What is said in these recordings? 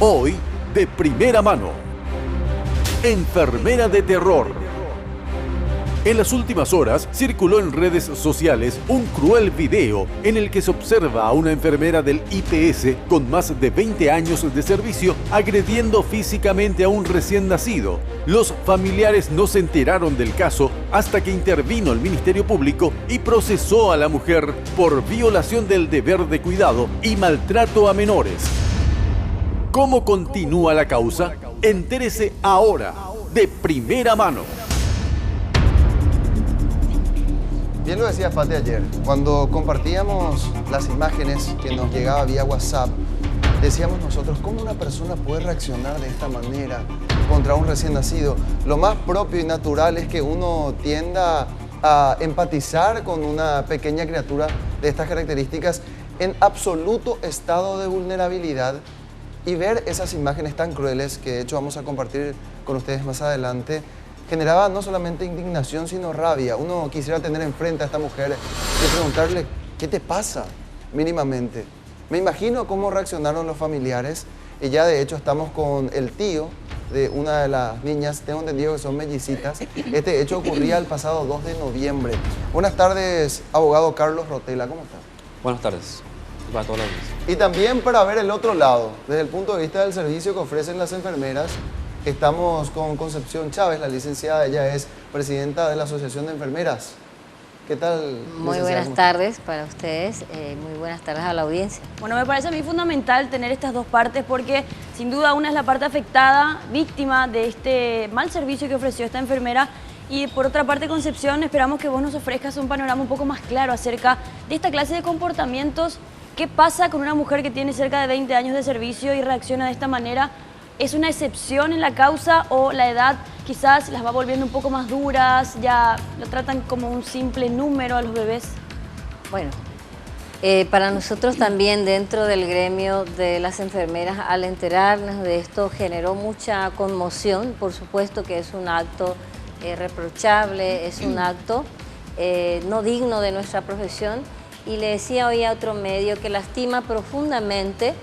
Hoy, de primera mano. Enfermera de terror. En las últimas horas circuló en redes sociales un cruel video en el que se observa a una enfermera del IPS con más de 20 años de servicio agrediendo físicamente a un recién nacido. Los familiares no se enteraron del caso hasta que intervino el Ministerio Público y procesó a la mujer por violación del deber de cuidado y maltrato a menores. ¿Cómo continúa la causa? Entérese ahora, de primera mano. Bien lo decía Fati ayer, cuando compartíamos las imágenes que nos llegaba vía WhatsApp, decíamos nosotros, ¿cómo una persona puede reaccionar de esta manera contra un recién nacido? Lo más propio y natural es que uno tienda a empatizar con una pequeña criatura de estas características en absoluto estado de vulnerabilidad, y ver esas imágenes tan crueles que de hecho vamos a compartir con ustedes más adelante, generaba no solamente indignación, sino rabia. Uno quisiera tener enfrente a esta mujer y preguntarle, ¿qué te pasa? Mínimamente. Me imagino cómo reaccionaron los familiares, y ya de hecho estamos con el tío de una de las niñas, tengo entendido que son mellicitas. Este hecho ocurría el pasado 2 de noviembre. Buenas tardes, abogado Carlos Rotela, ¿cómo está? Buenas tardes, para todos los días. Y también para ver el otro lado, desde el punto de vista del servicio que ofrecen las enfermeras, estamos con Concepción Chávez, la licenciada, ella es presidenta de la Asociación de Enfermeras. ¿Qué tal? Muy buenas tardes para ustedes, muy buenas tardes a la audiencia. Bueno, me parece a mí fundamental tener estas dos partes porque sin duda una es la parte afectada, víctima de este mal servicio que ofreció esta enfermera, y por otra parte, Concepción, esperamos que vos nos ofrezcas un panorama un poco más claro acerca de esta clase de comportamientos. ¿Qué pasa con una mujer que tiene cerca de 20 años de servicio y reacciona de esta manera? ¿Es una excepción en la causa o la edad quizás las va volviendo un poco más duras, ya lo tratan como un simple número a los bebés? Bueno, para nosotros también dentro del gremio de las enfermeras, al enterarnos de esto generó mucha conmoción. Por supuesto que es un acto reprochable, es un acto no digno de nuestra profesión, y le decía hoy a otro medio que lastima profundamente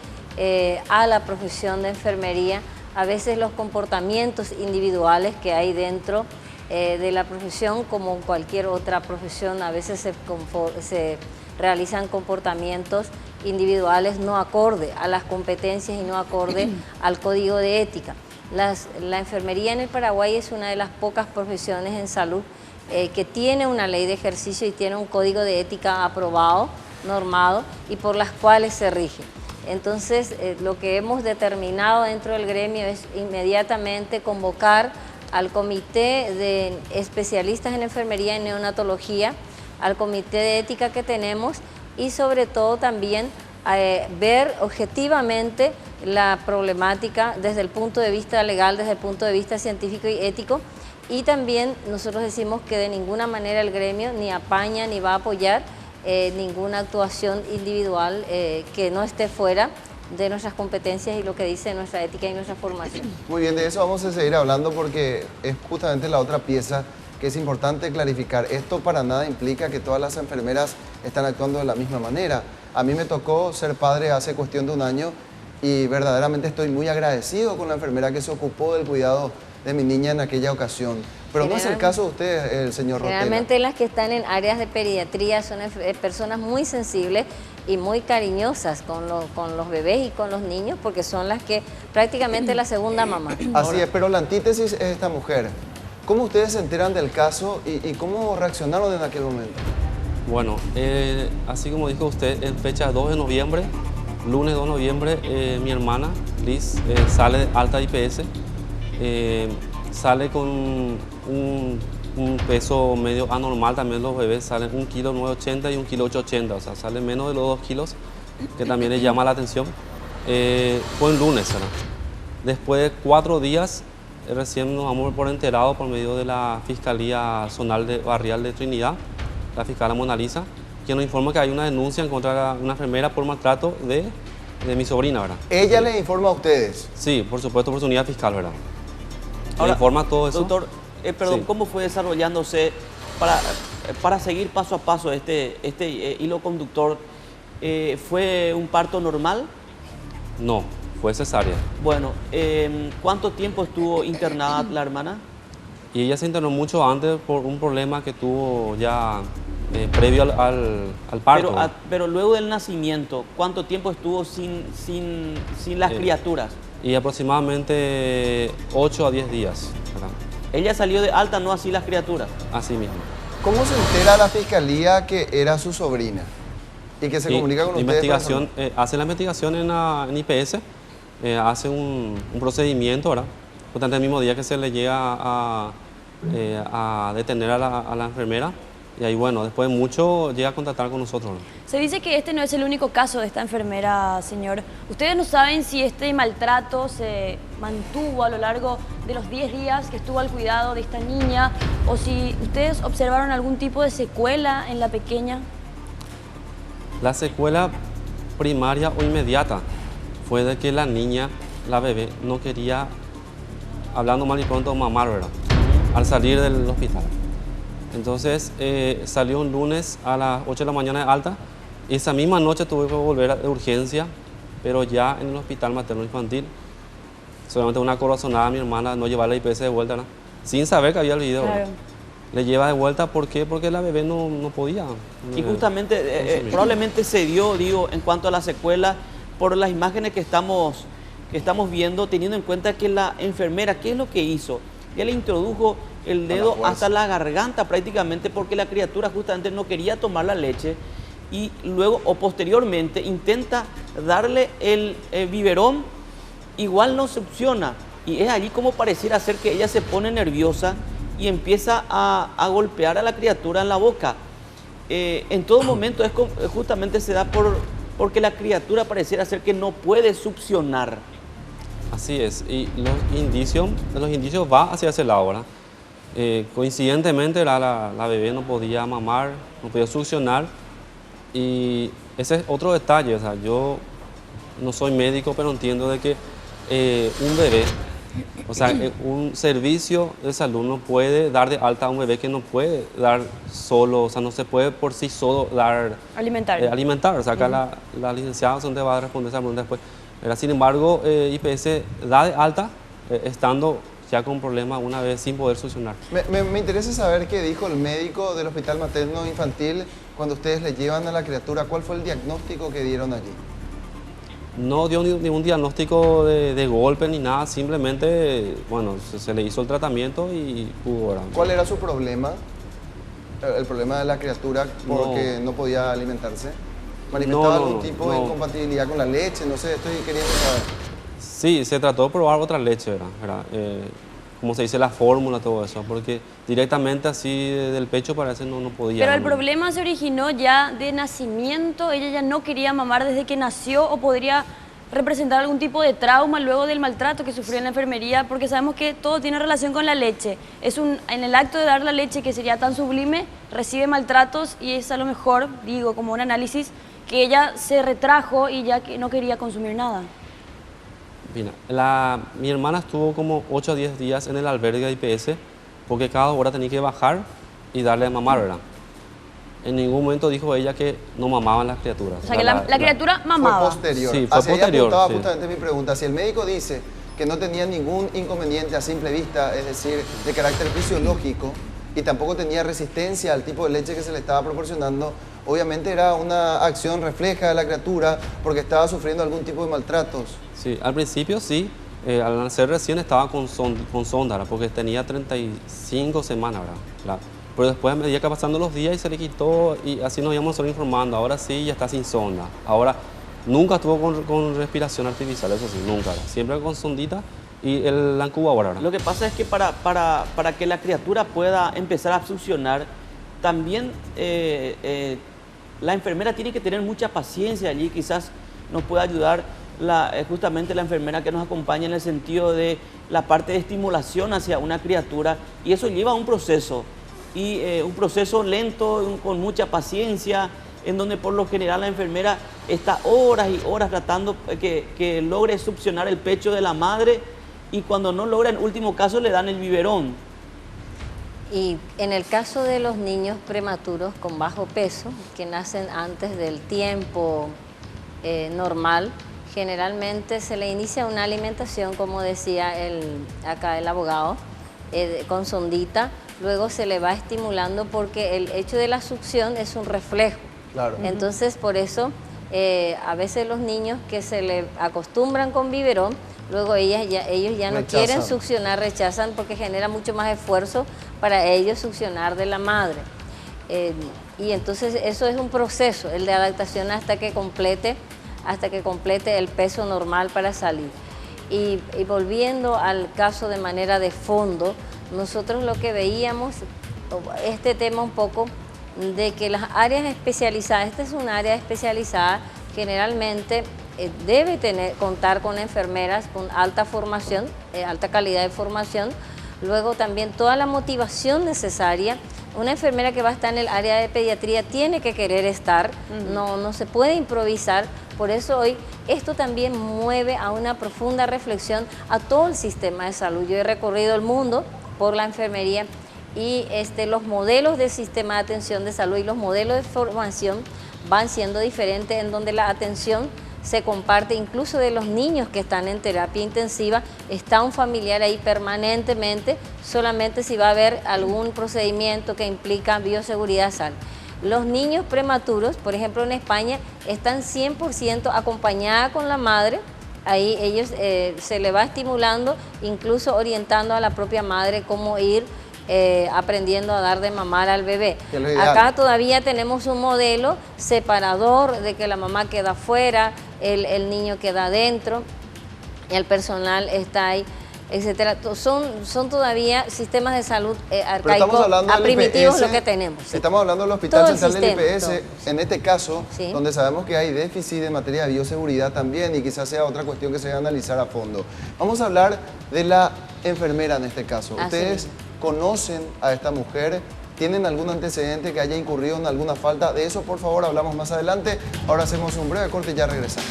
a la profesión de enfermería, a veces los comportamientos individuales que hay dentro de la profesión, como cualquier otra profesión, a veces se realizan comportamientos individuales no acorde a las competencias y no acorde al código de ética. La enfermería en el Paraguay es una de las pocas profesiones en salud que tiene una ley de ejercicio y tiene un código de ética aprobado, normado, y por las cuales se rige. Entonces, lo que hemos determinado dentro del gremio es inmediatamente convocar al comité de especialistas en enfermería y neonatología, al comité de ética que tenemos, y sobre todo también ver objetivamente la problemática desde el punto de vista legal, desde el punto de vista científico y ético. Y también nosotros decimos que de ninguna manera el gremio ni apaña ni va a apoyar ninguna actuación individual que no esté fuera de nuestras competencias y lo que dice nuestra ética y nuestra formación. Muy bien, de eso vamos a seguir hablando porque es justamente la otra pieza que es importante clarificar. Esto para nada implica que todas las enfermeras están actuando de la misma manera. A mí me tocó ser padre hace cuestión de un año y verdaderamente estoy muy agradecido con la enfermera que se ocupó del cuidado de mi niña en aquella ocasión. Pero no es el caso de usted, el señor Rotela. Realmente las que están en áreas de pediatría son personas muy sensibles y muy cariñosas con los bebés y con los niños, porque son las que prácticamente la segunda mamá. Así es, pero la antítesis es esta mujer. ¿Cómo ustedes se enteran del caso y cómo reaccionaron en aquel momento? Bueno, así como dijo usted, en fecha 2 de noviembre, lunes 2 de noviembre, mi hermana Liz sale de alta IPS, sale con un peso medio anormal. También los bebés salen 1,980 kg y 1,880 kg, o sea, salen menos de los 2 kilos, que también les llama la atención. Fue un lunes, ¿verdad? Después de 4 días, recién nos vamos por enterado por medio de la Fiscalía Zonal Barrial de Trinidad, la fiscal Mona Lisa, que nos informa que hay una denuncia en contra de una enfermera por maltrato de mi sobrina, ¿verdad? ¿Ella les informa a ustedes? Sí, por supuesto, por su unidad fiscal, ¿verdad? Ahora, informa todo eso. Doctor, perdón, Sí. ¿cómo fue desarrollándose para seguir paso a paso este hilo conductor? ¿Fue un parto normal? No, fue cesárea. Bueno, ¿cuánto tiempo estuvo internada la hermana? Y ella se internó mucho antes por un problema que tuvo ya previo al parto. Pero luego del nacimiento, ¿cuánto tiempo estuvo sin las criaturas? Y aproximadamente 8 a 10 días, ¿verdad? Ella salió de alta, no así las criaturas. Así mismo. ¿Cómo se entera la fiscalía que era su sobrina? Y que se comunica con ustedes. Hace la investigación en IPS, hace un procedimiento, ¿verdad? Justamente el mismo día que se le llega a detener a la enfermera. Y ahí, bueno, después de mucho llega a contactar con nosotros, ¿no? Se dice que este no es el único caso de esta enfermera, señor. ¿Ustedes no saben si este maltrato se mantuvo a lo largo de los 10 días que estuvo al cuidado de esta niña? ¿O si ustedes observaron algún tipo de secuela en la pequeña? La secuela primaria o inmediata fue de que la niña, la bebé, no quería, hablando mal y pronto, mamar, ¿verdad? Al salir del hospital. Entonces salió un lunes a las 8 de la mañana de alta. Esa misma noche tuve que volver de urgencia, pero ya en el hospital materno infantil. Solamente una corazonada a mi hermana, no llevarla a IPS de vuelta, ¿no? Sin saber que había el video. Claro. Le lleva de vuelta, ¿por qué? Porque la bebé no podía. Y justamente, probablemente se dio, digo, en cuanto a la secuela, por las imágenes que estamos viendo, teniendo en cuenta que la enfermera, ¿qué es lo que hizo? Ya le introdujo el dedo hasta la garganta prácticamente porque la criatura justamente no quería tomar la leche y luego o posteriormente intenta darle el biberón, igual no succiona y es allí como pareciera ser que ella se pone nerviosa y empieza a golpear a la criatura en la boca. En todo momento justamente se da porque la criatura pareciera ser que no puede succionar. Así es, y los indicios va hacia ese lado, ¿verdad? Coincidentemente la bebé no podía mamar, no podía succionar y ese es otro detalle, o sea, yo no soy médico pero entiendo de que un bebé, o sea, un servicio de salud no puede dar de alta a un bebé que no puede dar solo, o sea, no se puede por sí solo dar... alimentar, o sea, acá la licenciada donde va a responder esa pregunta después. Sin embargo, IPS da de alta estando ya con problemas una vez sin poder succionar. Me interesa saber qué dijo el médico del Hospital Materno Infantil cuando ustedes le llevan a la criatura. ¿Cuál fue el diagnóstico que dieron allí? No dio ningún diagnóstico de golpe ni nada, simplemente, bueno, se le hizo el tratamiento y pudo, ¿verdad? ¿Cuál era su problema? ¿El problema de la criatura porque no podía alimentarse? ¿Manifestaba algún tipo de incompatibilidad con la leche? No sé, estoy queriendo saber. Sí, se trató de probar otra leche, ¿verdad? Como se dice, la fórmula, todo eso, porque directamente así del pecho parece no podía. Pero el problema se originó ya de nacimiento, ella ya no quería mamar desde que nació o podría representar algún tipo de trauma luego del maltrato que sufrió en la enfermería, porque sabemos que todo tiene relación con la leche. En el acto de dar la leche, que sería tan sublime, recibe maltratos y es a lo mejor, digo, como un análisis, que ella se retrajo y ya que no quería consumir nada. Mira, mi hermana estuvo como 8 a 10 días en el albergue de IPS porque cada hora tenía que bajar y darle a mamar, ¿verdad? En ningún momento dijo ella que no mamaban las criaturas. O sea, que la criatura mamaba. Fue posterior. Sí, fue posterior. Apuntaba justamente mi pregunta. Si el médico dice que no tenía ningún inconveniente a simple vista, es decir, de carácter fisiológico, y tampoco tenía resistencia al tipo de leche que se le estaba proporcionando, obviamente era una acción refleja de la criatura porque estaba sufriendo algún tipo de maltratos. Sí, al principio sí, al nacer recién estaba con sonda, ¿verdad? Porque tenía 35 semanas, ¿verdad? Pero después a medida que pasando los días y se le quitó y así nos íbamos solo informando, ahora sí ya está sin sonda. Ahora nunca estuvo con respiración artificial, eso sí, nunca, ¿verdad? Siempre con sondita y la incubadora, ¿verdad? Lo que pasa es que para que la criatura pueda empezar a succionar, también la enfermera tiene que tener mucha paciencia allí, quizás nos pueda ayudar justamente la enfermera que nos acompaña en el sentido de la parte de estimulación hacia una criatura, y eso lleva un proceso, y un proceso lento, con mucha paciencia, en donde por lo general la enfermera está horas y horas tratando que logre succionar el pecho de la madre, y cuando no logra, en último caso le dan el biberón. Y en el caso de los niños prematuros con bajo peso, que nacen antes del tiempo normal, generalmente se le inicia una alimentación, como decía acá el abogado, con sondita, luego se le va estimulando porque el hecho de la succión es un reflejo. Claro. Entonces, por eso, a veces los niños que se le acostumbran con biberón, luego ellos ya no quieren succionar, rechazan porque genera mucho más esfuerzo para ellos succionar de la madre. Y entonces eso es un proceso, el de adaptación hasta que complete el peso normal para salir. Y volviendo al caso de manera de fondo, nosotros lo que veíamos, este tema un poco, de que las áreas especializadas, esta es un área especializada, generalmente debe contar con enfermeras con alta formación, alta calidad de formación, luego también toda la motivación necesaria. Una enfermera que va a estar en el área de pediatría tiene que querer estar, no se puede improvisar. Por eso hoy esto también mueve a una profunda reflexión a todo el sistema de salud. Yo he recorrido el mundo por la enfermería y los modelos del sistema de atención de salud y los modelos de formación van siendo diferentes, en donde la atención se comparte incluso de los niños que están en terapia intensiva, está un familiar ahí permanentemente, solamente si va a haber algún procedimiento que implica bioseguridad sal. Los niños prematuros, por ejemplo en España, están 100% acompañadas con la madre, ahí ellos se le va estimulando, incluso orientando a la propia madre cómo ir aprendiendo a dar de mamar al bebé. Acá todavía tenemos un modelo separador de que la mamá queda afuera, el niño queda adentro, el personal está ahí, etcétera. Son todavía sistemas de salud arcaicos, primitivos lo que tenemos. Estamos hablando del Hospital Central del IPS, todo. en este caso, donde sabemos que hay déficit en materia de bioseguridad también y quizás sea otra cuestión que se debe analizar a fondo. Vamos a hablar de la enfermera en este caso. Ustedes conocen a esta mujer, ¿tienen algún antecedente que haya incurrido en alguna falta? De eso, por favor, hablamos más adelante. Ahora hacemos un breve corte y ya regresamos.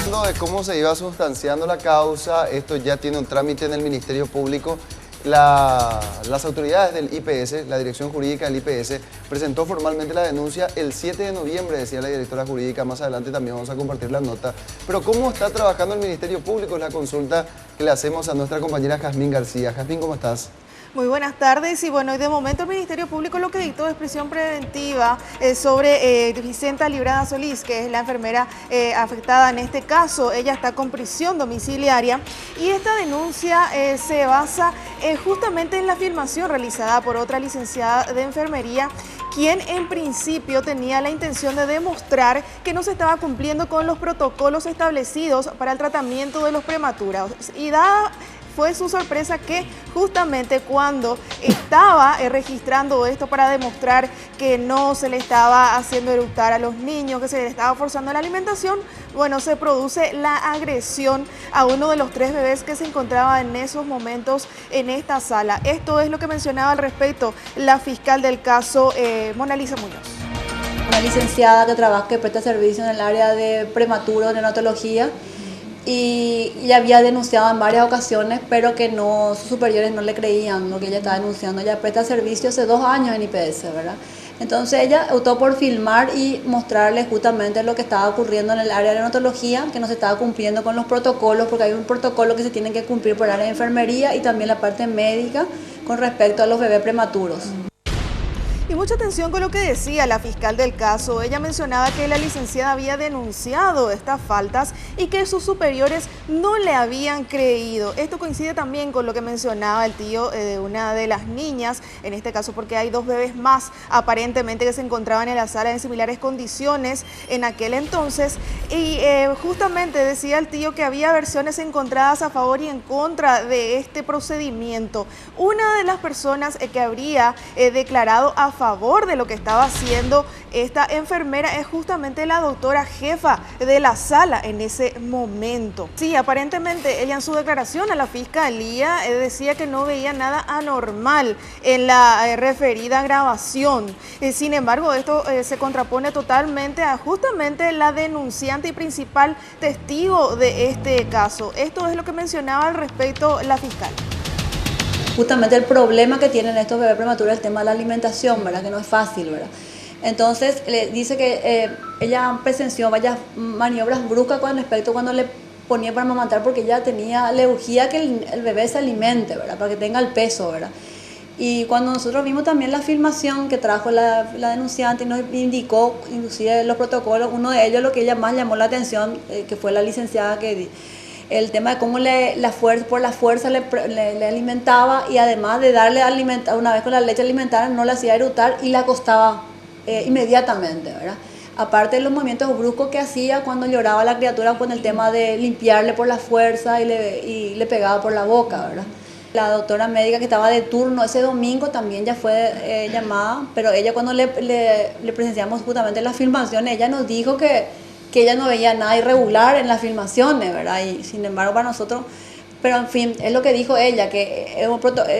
Hablando de cómo se iba sustanciando la causa, esto ya tiene un trámite en el Ministerio Público. Las autoridades del IPS, la dirección jurídica del IPS, presentó formalmente la denuncia el 7 de noviembre, decía la directora jurídica. Más adelante también vamos a compartir la nota. Pero ¿cómo está trabajando el Ministerio Público? Es la consulta que le hacemos a nuestra compañera Jazmín García. Jazmín, ¿cómo estás? Muy buenas tardes y bueno, de momento el Ministerio Público lo que dictó es prisión preventiva sobre Vicenta Librada Solís, que es la enfermera afectada en este caso. Ella está con prisión domiciliaria y esta denuncia se basa justamente en la afirmación realizada por otra licenciada de enfermería, quien en principio tenía la intención de demostrar que no se estaba cumpliendo con los protocolos establecidos para el tratamiento de los prematuros. Y fue su sorpresa que justamente cuando estaba registrando esto para demostrar que no se le estaba haciendo eructar a los niños, que se le estaba forzando la alimentación, bueno, se produce la agresión a uno de los 3 bebés que se encontraba en esos momentos en esta sala. Esto es lo que mencionaba al respecto la fiscal del caso, Mona Lisa Muñoz. Una licenciada que trabaja, que presta servicio en el área de prematuro, de neonatología, y ella había denunciado en varias ocasiones, pero que sus superiores no le creían lo que ella estaba denunciando. Ella presta servicio hace 2 años en IPS, ¿verdad? Entonces ella optó por filmar y mostrarles justamente lo que estaba ocurriendo en el área de neonatología, que no se estaba cumpliendo con los protocolos, porque hay un protocolo que se tiene que cumplir por área de enfermería y también la parte médica con respecto a los bebés prematuros. Y mucha atención con lo que decía la fiscal del caso. Ella mencionaba que la licenciada había denunciado estas faltas y que sus superiores no le habían creído. Esto coincide también con lo que mencionaba el tío de una de las niñas, en este caso porque hay 2 bebés más aparentemente que se encontraban en la sala en similares condiciones en aquel entonces. Y justamente decía el tío que había versiones encontradas a favor y en contra de este procedimiento. Una de las personas que habría declarado a favor de lo que estaba haciendo esta enfermera es justamente la doctora jefa de la sala en ese momento. Sí, aparentemente ella en su declaración a la fiscalía decía que no veía nada anormal en la referida grabación. Sin embargo, esto se contrapone totalmente a justamente la denunciante y principal testigo de este caso. Esto es lo que mencionaba al respecto la fiscal. Justamente el problema que tienen estos bebés prematuros es el tema de la alimentación, ¿verdad? Que no es fácil, ¿verdad? Entonces le dice que ella presenció varias maniobras bruscas con respecto cuando le ponía para amamantar, porque ella le urgía que el bebé se alimente, ¿verdad? Para que tenga el peso, ¿verdad? Y cuando nosotros vimos también la filmación que trajo la denunciante y nos indicó inclusive los protocolos, uno de ellos lo que ella más llamó la atención, que fue la licenciada, que el tema de cómo por la fuerza le alimentaba, y además de darle una vez con la leche alimentada no la hacía eructar y la acostaba inmediatamente, ¿verdad? Aparte de los movimientos bruscos que hacía cuando lloraba la criatura con el tema de limpiarle por la fuerza y le pegaba por la boca, ¿verdad? La doctora médica que estaba de turno ese domingo también ya fue llamada, pero ella cuando le presenciamos justamente las filmaciones, ella nos dijo que ella no veía nada irregular en las filmaciones, ¿verdad? Y sin embargo para nosotros, pero en fin, es lo que dijo ella, que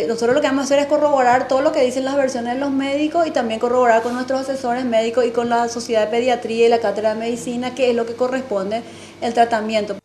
nosotros lo que vamos a hacer es corroborar todo lo que dicen las versiones de los médicos y también corroborar con nuestros asesores médicos y con la Sociedad de Pediatría y la Cátedra de Medicina qué es lo que corresponde el tratamiento.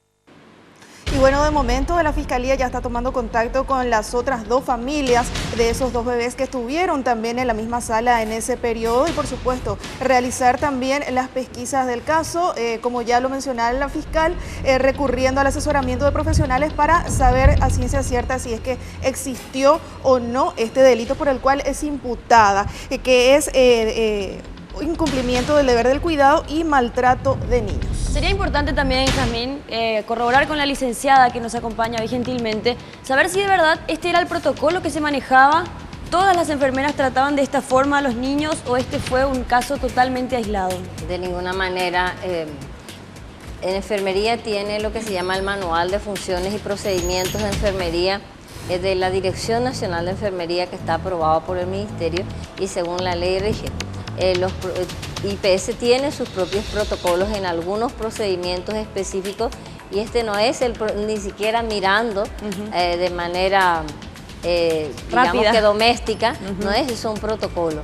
Y bueno, de momento la Fiscalía ya está tomando contacto con las otras dos familias de esos dos bebés que estuvieron también en la misma sala en ese periodo y por supuesto realizar también las pesquisas del caso, como ya lo mencionaba la fiscal, recurriendo al asesoramiento de profesionales para saber a ciencia cierta si es que existió o no este delito por el cual es imputada, que es incumplimiento del deber del cuidado y maltrato de niños. Sería importante también, Jazmín, corroborar con la licenciada que nos acompaña hoy gentilmente, saber si de verdad este era el protocolo que se manejaba, todas las enfermeras trataban de esta forma a los niños o este fue un caso totalmente aislado. De ninguna manera. En enfermería tiene lo que se llama el Manual de Funciones y Procedimientos de Enfermería de la Dirección Nacional de Enfermería, que está aprobado por el Ministerio y según la ley rige. Los IPS tiene sus propios protocolos en algunos procedimientos específicos y este no es ni siquiera mirando de manera digamos que doméstica, no es un protocolo.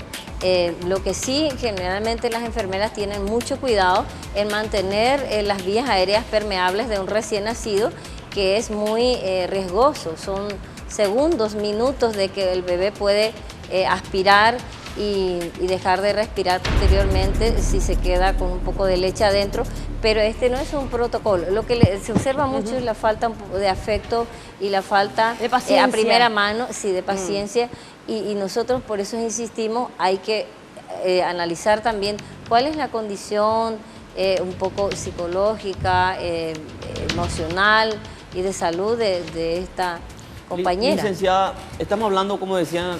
Lo que sí, generalmente las enfermeras tienen mucho cuidado en mantener las vías aéreas permeables de un recién nacido, que es muy riesgoso. Son segundos, minutos de que el bebé puede aspirar y dejar de respirar posteriormente si se queda con un poco de leche adentro, pero este no es un protocolo. Lo que se observa mucho es la falta de afecto y la falta de paciencia. A primera mano, sí, de paciencia, y nosotros por eso insistimos, hay que analizar también cuál es la condición un poco psicológica, emocional y de salud de esta compañera. Licenciada, estamos hablando, como decían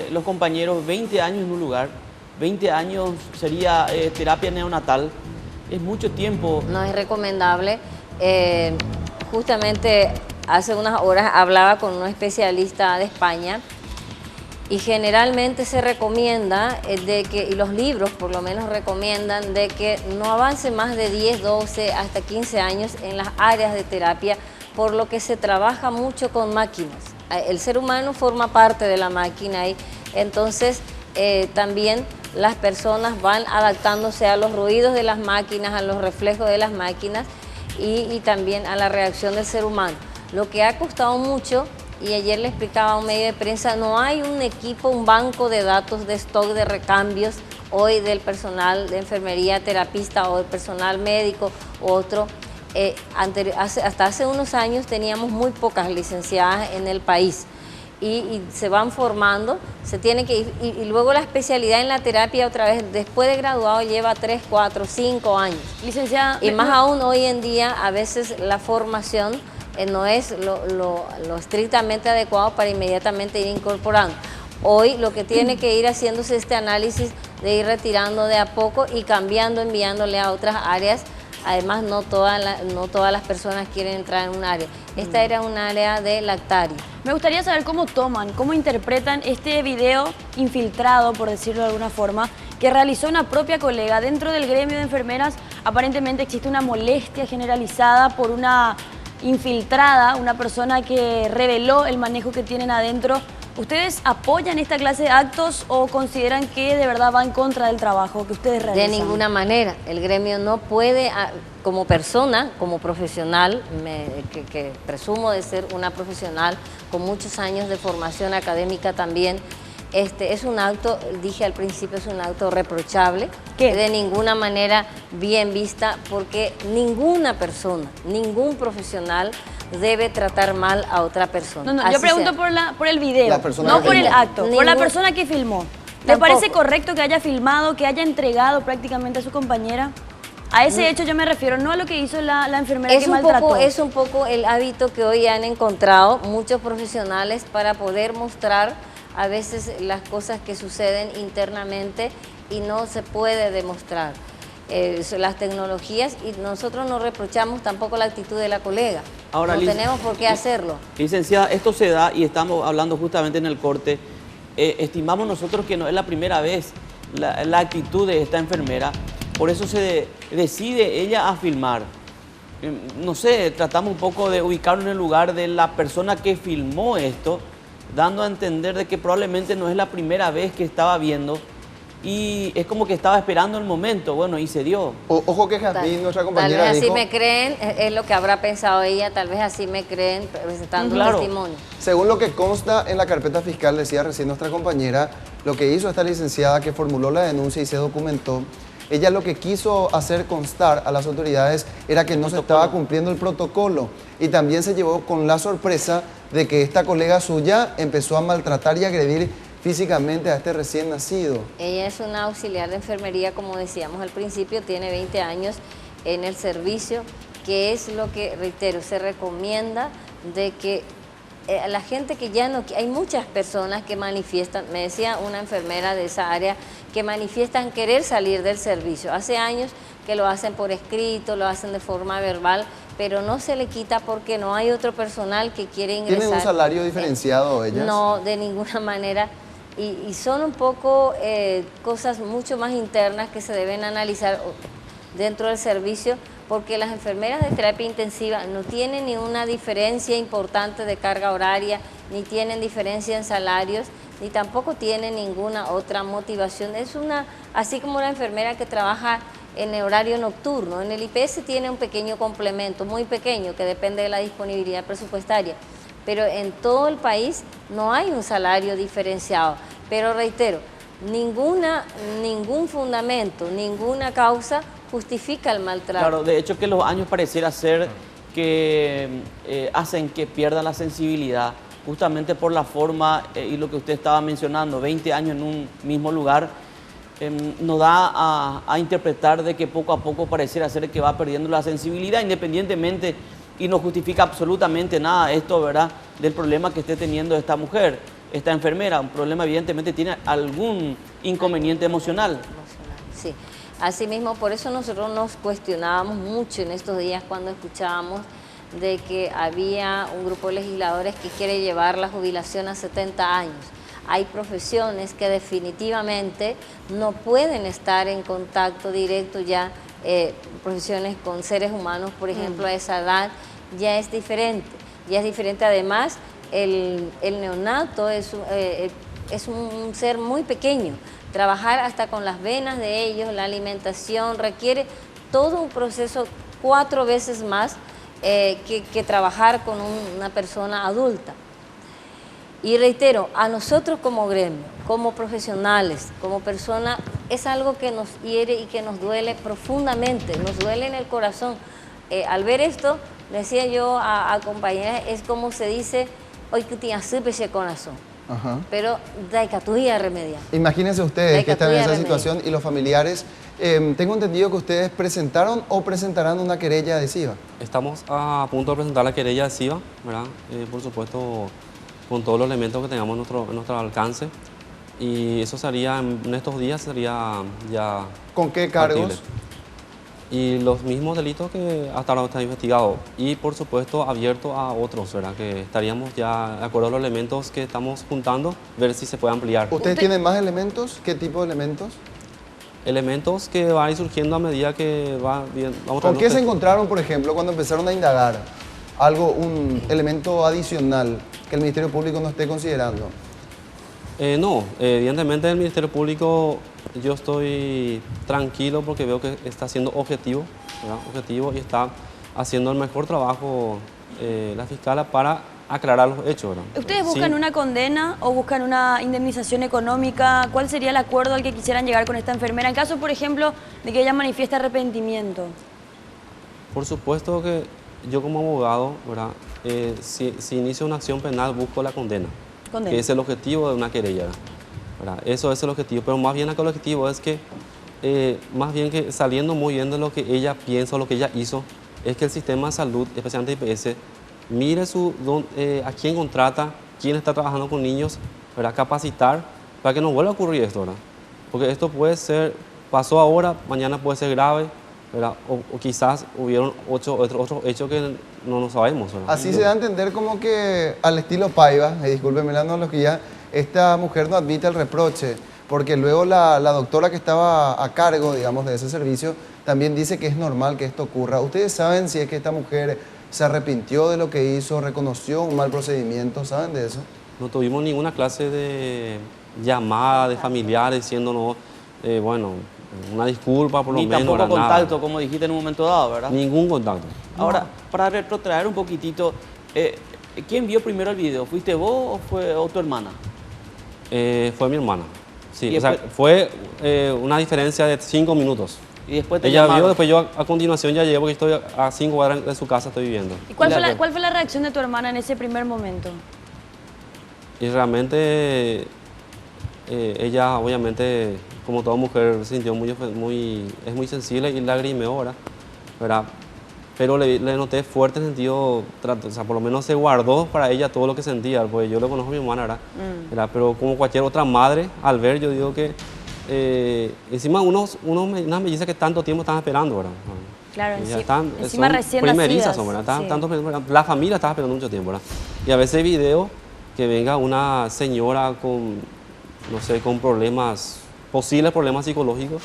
los compañeros, 20 años en un lugar, 20 años sería terapia neonatal, es mucho tiempo. No es recomendable. Justamente hace unas horas hablaba con un especialista de España y generalmente se recomienda y los libros por lo menos recomiendan de que no avance más de 10, 12, hasta 15 años en las áreas de terapia, por lo que se trabaja mucho con máquinas. El ser humano forma parte de la máquina y entonces también las personas van adaptándose a los ruidos de las máquinas, a los reflejos de las máquinas y también a la reacción del ser humano. Lo que ha costado mucho, y ayer le explicaba a un medio de prensa, no hay un equipo, un banco de datos de stock de recambios hoy del personal de enfermería, terapista o del personal médico u otro. Hasta hace unos años teníamos muy pocas licenciadas en el país y se van formando, se tiene que ir, y luego la especialidad en la terapia otra vez, después de graduado, lleva 3, 4, 5 años. Licenciada, y más aún hoy en día, a veces la formación no es lo estrictamente adecuado para inmediatamente ir incorporando. Hoy lo que tiene que ir haciéndose este análisis de ir retirando de a poco y cambiando, enviándole a otras áreas. Además, no todas las personas quieren entrar en un área. Esta era un área de lactario. Me gustaría saber cómo cómo interpretan este video infiltrado, por decirlo de alguna forma, que realizó una propia colega. Dentro del gremio de enfermeras, aparentemente existe una molestia generalizada por una infiltrada, una persona que reveló el manejo que tienen adentro. ¿Ustedes apoyan esta clase de actos o consideran que de verdad va en contra del trabajo que ustedes realizan? De ninguna manera. El gremio no puede, como persona, como profesional, que presumo de ser una profesional con muchos años de formación académica también, Es un acto, dije al principio, es un acto reprochable, ¿Qué? de ninguna manera bien vista, porque ninguna persona, ningún profesional debe tratar mal a otra persona. No, Así yo pregunto sea. por el video, La persona no que por el filmó. acto, por la Ningún- persona que filmó. ¿Le Tampoco. parece correcto que haya filmado, que haya entregado prácticamente a su compañera? A ese hecho yo me refiero, no a lo que hizo la enfermera que maltrató. Es un poco el hábito que hoy han encontrado muchos profesionales para poder mostrar a veces las cosas que suceden internamente y no se puede demostrar. Las tecnologías, y nosotros no reprochamos tampoco la actitud de la colega. Ahora, no Liz, tenemos por qué hacerlo. Licenciada, esto se da y estamos hablando justamente en el corte. Estimamos nosotros que no es la primera vez la actitud de esta enfermera, por eso se decide ella a filmar. No sé, tratamos un poco de ubicarnos en el lugar de la persona que filmó esto, dando a entender de que probablemente no es la primera vez que estaba viendo y es como que estaba esperando el momento, bueno, y se dio. Ojo que Jazmín, nuestra compañera, Tal vez así dijo, me creen, es lo que habrá pensado ella, tal vez así me creen presentando Claro. un testimonio. según lo que consta en la carpeta fiscal, decía recién nuestra compañera, lo que hizo esta licenciada que formuló la denuncia y se documentó, ella lo que quiso hacer constar a las autoridades era que no se estaba cumpliendo el protocolo y también se llevó con la sorpresa de que esta colega suya empezó a maltratar y agredir físicamente a este recién nacido. Ella es una auxiliar de enfermería, como decíamos al principio, tiene 20 años en el servicio, que es lo que, reitero, se recomienda de que la gente que ya no... Hay muchas personas que manifiestan, me decía una enfermera de esa área, que manifiestan querer salir del servicio. Hace años que lo hacen por escrito, lo hacen de forma verbal, pero no se le quita porque no hay otro personal que quiere ingresar. ¿Tienen un salario diferenciado ellas? No, de ninguna manera. Y son un poco cosas mucho más internas que se deben analizar dentro del servicio, porque las enfermeras de terapia intensiva no tienen ni una diferencia importante de carga horaria, ni tienen diferencia en salarios, ni tampoco tienen ninguna otra motivación. Es así como una enfermera que trabaja en el horario nocturno. En el IPS tiene un pequeño complemento, muy pequeño, que depende de la disponibilidad presupuestaria. Pero en todo el país no hay un salario diferenciado. Pero reitero, ningún fundamento, ninguna causa justifica el maltrato. Claro, de hecho que los años pareciera ser que hacen que pierdan la sensibilidad, justamente por la forma y lo que usted estaba mencionando, 20 años en un mismo lugar, nos da a interpretar de que poco a poco pareciera ser que va perdiendo la sensibilidad, independientemente, y no justifica absolutamente nada esto, ¿verdad?, del problema que esté teniendo esta mujer, esta enfermera. Un problema evidentemente tiene algún inconveniente emocional. Sí, asimismo, por eso nosotros nos cuestionábamos mucho en estos días cuando escuchábamos de que había un grupo de legisladores que quiere llevar la jubilación a 70 años. Hay profesiones que definitivamente no pueden estar en contacto directo ya, profesiones con seres humanos, por ejemplo, a esa edad, ya es diferente. Ya es diferente, además, el neonato es un ser muy pequeño. Trabajar hasta con las venas de ellos, la alimentación, requiere todo un proceso 4 veces más que trabajar con una persona adulta. Y reitero, a nosotros como gremio, como profesionales, como personas, es algo que nos hiere y que nos duele profundamente, nos duele en el corazón. Al ver esto, decía yo a compañeras, es como se dice, hoy que tienes ese corazón. Ajá. Pero daikatuya remediar. Imagínense ustedes que están en esa Daikatuya situación y los familiares. Tengo entendido que ustedes presentaron o presentarán una querella adhesiva. Estamos a punto de presentar la querella adhesiva, ¿verdad? Por supuesto, con todos los elementos que tengamos a nuestro alcance. Y eso sería, en estos días, sería ya... ¿Con qué cargos? factible. Y los mismos delitos que hasta ahora están investigados. Y, por supuesto, abierto a otros, ¿verdad? Que estaríamos ya, de acuerdo a los elementos que estamos juntando, ver si se puede ampliar. ¿Ustedes tienen más elementos? ¿Qué tipo de elementos? Elementos que van a ir surgiendo a medida que va bien. Vamos ¿Con qué se trayendo- encontraron, por ejemplo, cuando empezaron a indagar? Un elemento adicional que el Ministerio Público no esté considerando. No, evidentemente el Ministerio Público yo estoy tranquilo porque veo que está siendo objetivo, ¿verdad? Objetivo, y está haciendo el mejor trabajo la fiscala para aclarar los hechos, ¿verdad? ¿Ustedes buscan una condena o buscan una indemnización económica? ¿Cuál sería el acuerdo al que quisieran llegar con esta enfermera? En caso, por ejemplo, de que ella manifieste arrepentimiento. Por supuesto que yo como abogado, ¿verdad? Si inicio una acción penal, busco la condena, que es el objetivo de una querella, ¿verdad? Eso es el objetivo, pero más bien acá el objetivo es que, más bien que saliendo muy bien de lo que ella piensa o lo que ella hizo, es que el sistema de salud, especialmente IPS, mire a quién contrata, quién está trabajando con niños, ¿verdad? Capacitar para que no vuelva a ocurrir esto, ¿verdad? Porque esto puede ser, pasó ahora, mañana puede ser grave, ¿verdad? O quizás hubieron otros hechos que no sabemos, ¿verdad? Así se da a entender como que al estilo Paiva, discúlpeme la analogía, esta mujer no admite el reproche, porque luego la doctora que estaba a cargo, digamos, de ese servicio, también dice que es normal que esto ocurra. ¿Ustedes saben si es que esta mujer se arrepintió de lo que hizo, reconoció un mal procedimiento? ¿Saben de eso? No tuvimos ninguna clase de llamada de familiares diciéndonos, bueno, una disculpa por lo menos. Ni tampoco contacto, nada. como dijiste en un momento dado, ¿verdad? Ningún contacto. Ahora, para retrotraer un poquitito, ¿quién vio primero el video? ¿Fuiste vos o tu hermana? Fue mi hermana. Sí, ¿Y o sea, fue una diferencia de 5 minutos. Y después te Ella llamaron. vio, después yo a continuación ya llevo, porque estoy a 5 cuadras de su casa, estoy viviendo. ¿Y cuál fue la reacción de tu hermana en ese primer momento? Y realmente ella, obviamente, como toda mujer, se sintió es muy sensible y lagrimeó, ¿verdad? Pero le noté fuerte en el sentido, o sea, por lo menos se guardó para ella todo lo que sentía, porque yo le conozco a mi hermana, ¿verdad? Pero como cualquier otra madre, al ver, yo digo que encima unas mellizas que tanto tiempo están esperando, ¿verdad? Claro, encima recién primerizas, nacidas, ¿verdad? sí. La familia estaba esperando mucho tiempo, ¿verdad? Y a veces hay videos que venga una señora con, no sé, con posibles problemas psicológicos,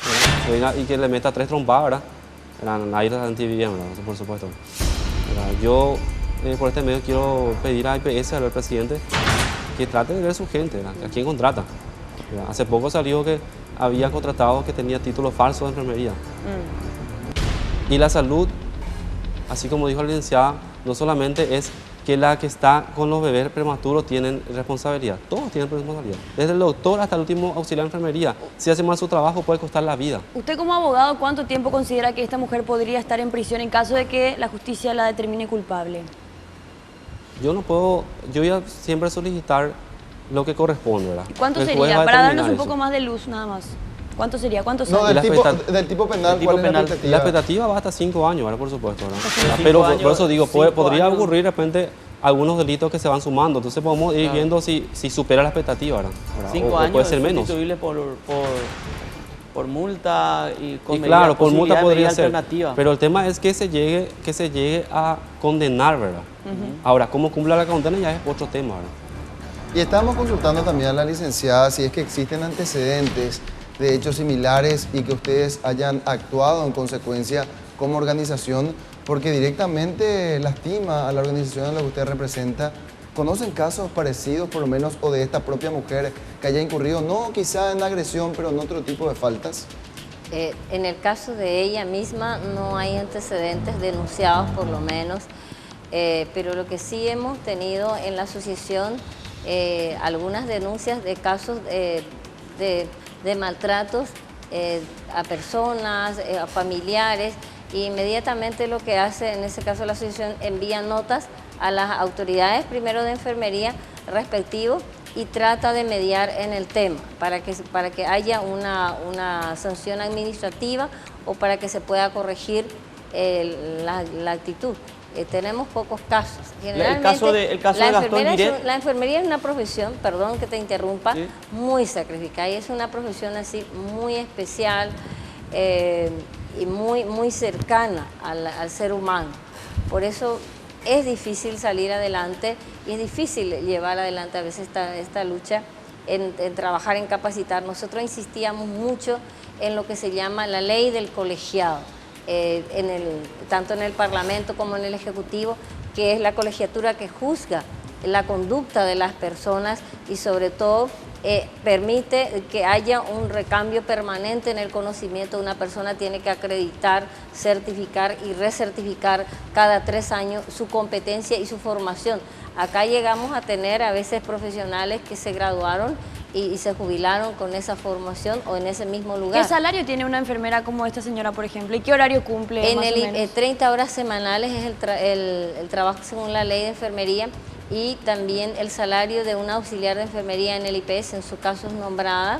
¿verdad? Venga y que le meta 3 trompadas, ¿verdad? Nadie la sentí bien, ¿verdad? Por supuesto. ¿Verdad? Yo, por este medio, quiero pedir a IPS, al presidente, que trate de ver a su gente, ¿verdad? A quién contrata. ¿Verdad? Hace poco salió que había contratado que tenía títulos falsos de enfermería. Y la salud, así como dijo la licenciada, no solamente es que la que está con los bebés prematuros tienen responsabilidad. Todos tienen responsabilidad. Desde el doctor hasta el último auxiliar de enfermería. Si hace mal su trabajo puede costar la vida. Usted como abogado, ¿cuánto tiempo considera que esta mujer podría estar en prisión en caso de que la justicia la determine culpable? Yo no puedo, yo voy a siempre solicitar lo que corresponde, ¿verdad? ¿Y cuánto El juez sería? va a Para determinar darnos un eso. poco más de luz nada más. ¿Cuánto sería? ¿Cuántos No, años? del tipo penal, ¿cuál es la expectativa? La expectativa va hasta 5 años, ¿verdad? Por supuesto, ¿verdad? Hasta 5 Pero años, por eso digo, 5 podría años. ocurrir de repente algunos delitos que se van sumando. Entonces podemos ir viendo si supera la expectativa, ¿verdad? 5 o años puede ser menos. sustituible por multa y con Y claro, por multa podría ser. Alternativa. Pero el tema es que se llegue a condenar, ¿verdad? Ahora, cómo cumpla la condena ya es otro tema, ¿verdad? Y estábamos consultando también a la licenciada si es que existen antecedentes de hechos similares y que ustedes hayan actuado en consecuencia como organización, porque directamente lastima a la organización a la que usted representa. ¿Conocen casos parecidos, por lo menos, o de esta propia mujer que haya incurrido, no quizá en agresión, pero en otro tipo de faltas? En el caso de ella misma no hay antecedentes denunciados, por lo menos, pero lo que sí hemos tenido en la asociación, algunas denuncias de casos de maltratos a personas, a familiares, y inmediatamente lo que hace en ese caso la asociación envía notas a las autoridades primero de enfermería respectivo y trata de mediar en el tema para que haya una sanción administrativa o para que se pueda corregir la actitud. Tenemos pocos casos. El caso de Gastón Miret. La enfermería es una profesión, perdón que te interrumpa, Sí. muy sacrificada y es una profesión así muy especial y muy cercana al ser humano. Por eso es difícil salir adelante y es difícil llevar adelante a veces esta lucha en trabajar, en capacitar. Nosotros insistíamos mucho en lo que se llama la ley del colegiado. Tanto en el Parlamento como en el Ejecutivo, que es la colegiatura que juzga la conducta de las personas y sobre todo permite que haya un recambio permanente en el conocimiento. Una persona tiene que acreditar, certificar y recertificar cada 3 años su competencia y su formación. Acá llegamos a tener a veces profesionales que se graduaron y se jubilaron con esa formación o en ese mismo lugar. ¿Qué salario tiene una enfermera como esta señora, por ejemplo? ¿Y qué horario cumple En más o menos? 30 horas semanales es el trabajo según la ley de enfermería, y también el salario de un auxiliar de enfermería en el IPS, en su caso es nombrada,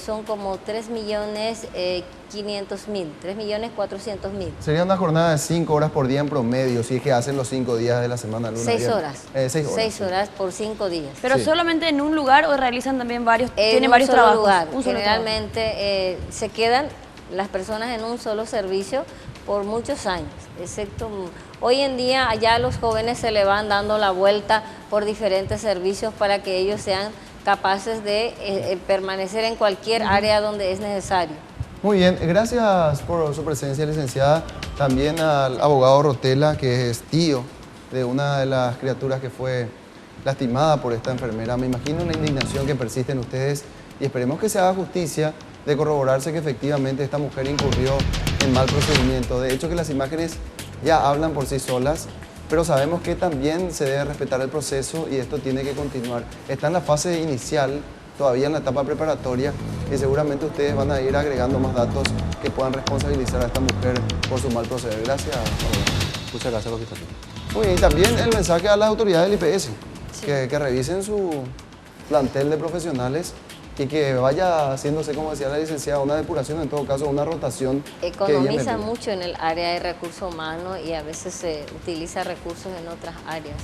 son como 3.500.000, 3.400.000. Sería una jornada de 5 horas por día en promedio, si es que hacen los 5 días de la semana. 6 horas. 6 horas. 6 horas por 5 días. ¿Pero Sí. solamente en un lugar o realizan también varios, En tienen un varios solo trabajos? lugar. Un solo Generalmente se quedan las personas en un solo servicio por muchos años, excepto hoy en día allá a los jóvenes se le van dando la vuelta por diferentes servicios para que ellos sean capaces de permanecer en cualquier área donde es necesario. Muy bien, gracias por su presencia, licenciada. También al abogado Rotela, que es tío de una de las criaturas que fue lastimada por esta enfermera. Me imagino la indignación que persiste en ustedes y esperemos que se haga justicia de corroborarse que efectivamente esta mujer incurrió en mal procedimiento. De hecho, que las imágenes ya hablan por sí solas, pero sabemos que también se debe respetar el proceso y esto tiene que continuar. Está en la fase inicial, todavía en la etapa preparatoria, y seguramente ustedes van a ir agregando más datos que puedan responsabilizar a esta mujer por su mal proceder. Gracias, abogado. Muchas gracias por la invitación. Muy bien, y también el mensaje a las autoridades del IPS, que revisen su plantel de profesionales y que vaya haciéndose, como decía la licenciada, una depuración, en todo caso una rotación. Economiza mucho en el área de recursos humanos y a veces se utiliza recursos en otras áreas.